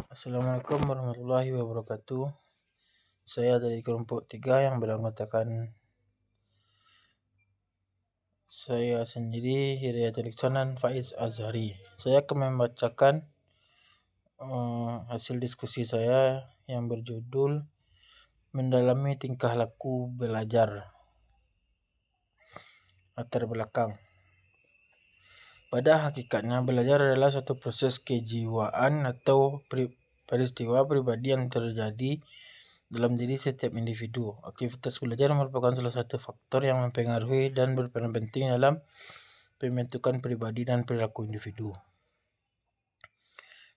Assalamualaikum warahmatullahi wabarakatuh. Saya dari kelompok 3 yang beranggotakan saya sendiri, Hidayatul Ihsanan Faiz Azhari. Saya akan membacakan hasil diskusi saya yang berjudul Mendalami Tingkah Laku Belajar. Latar belakang. Pada hakikatnya, belajar adalah suatu proses kejiwaan atau peristiwa pribadi yang terjadi dalam diri setiap individu. Aktivitas belajar merupakan salah satu faktor yang mempengaruhi dan berperan penting dalam pembentukan pribadi dan perilaku individu.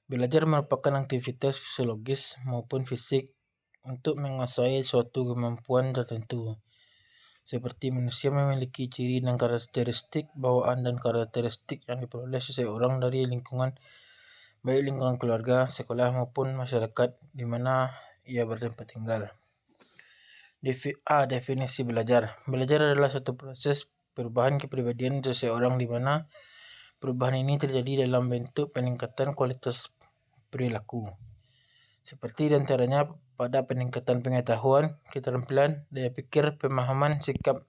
Belajar merupakan aktivitas fisiologis maupun fisik untuk menguasai suatu kemampuan tertentu. Seperti manusia memiliki ciri dan karakteristik bawaan dan karakteristik yang diperoleh seseorang dari lingkungan, baik lingkungan keluarga, sekolah maupun masyarakat di mana ia bertempat tinggal. Definisi belajar. Belajar adalah suatu proses perubahan kepribadian seseorang di mana perubahan ini terjadi dalam bentuk peningkatan kualitas perilaku. Seperti diantaranya pada peningkatan pengetahuan, keterampilan, daya pikir, pemahaman, sikap,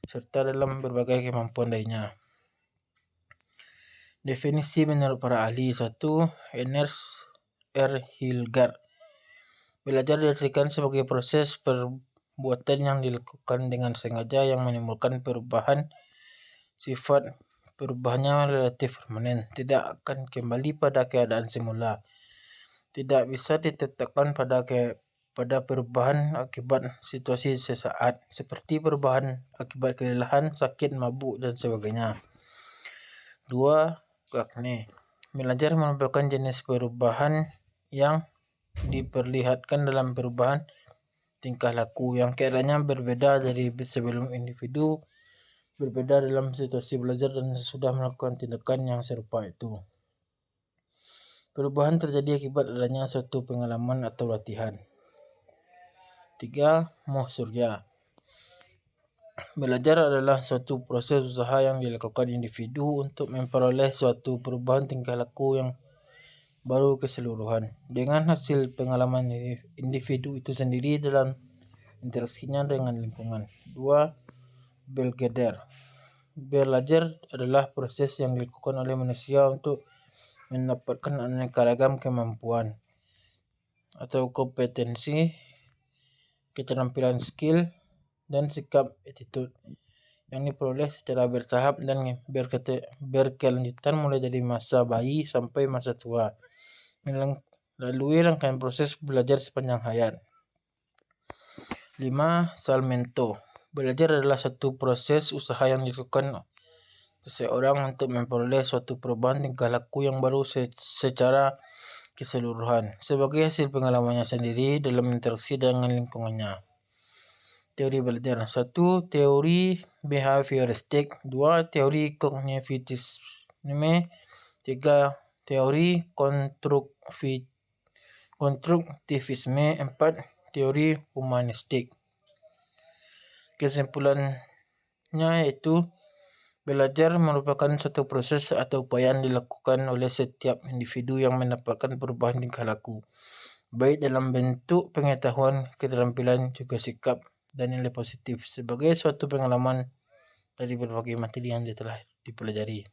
serta dalam berbagai kemampuan lainnya. Definisi menurut para ahli. 1. Ernest R. Hilgard. Belajar diartikan sebagai proses perbuatan yang dilakukan dengan sengaja yang menimbulkan perubahan sifat. Perubahannya relatif permanen, tidak akan kembali pada keadaan semula. Tidak bisa ditetapkan pada perubahan akibat situasi sesaat, seperti perubahan akibat kelelahan, sakit, mabuk, dan sebagainya. 2. Gagne. Belajar merupakan jenis perubahan yang diperlihatkan dalam perubahan tingkah laku yang keadaannya berbeda dari sebelum individu berbeda dalam situasi belajar dan sudah melakukan tindakan yang serupa itu. Perubahan terjadi akibat adanya suatu pengalaman atau latihan. 3. Moh Surya. Belajar adalah suatu proses usaha yang dilakukan individu untuk memperoleh suatu perubahan tingkah laku yang baru keseluruhan dengan hasil pengalaman individu itu sendiri dalam interaksinya dengan lingkungan. 2. Belgeder. Belajar adalah proses yang dilakukan oleh manusia untuk mendapatkan aneka ragam kemampuan atau kompetensi, keterampilan, skill, dan sikap attitude yang diperoleh secara bertahap dan berkelanjutan mulai dari masa bayi sampai masa tua melalui rangkaian proses belajar sepanjang hayat. 5. Salmento. Belajar adalah satu proses usaha yang dilakukan seseorang untuk memperoleh suatu perubahan tingkah laku yang baru secara keseluruhan sebagai hasil pengalamannya sendiri dalam interaksi dengan lingkungannya. Teori belajar. 1. Teori behavioristik. 2. Teori kognitivisme. 3. Teori konstruktivisme. 4. Teori humanistik. Kesimpulannya yaitu belajar merupakan suatu proses atau upaya yang dilakukan oleh setiap individu yang mendapatkan perubahan tingkah laku, baik dalam bentuk pengetahuan, keterampilan, juga sikap dan nilai positif sebagai suatu pengalaman dari berbagai materi yang telah dipelajari.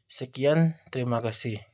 Sekian, terima kasih.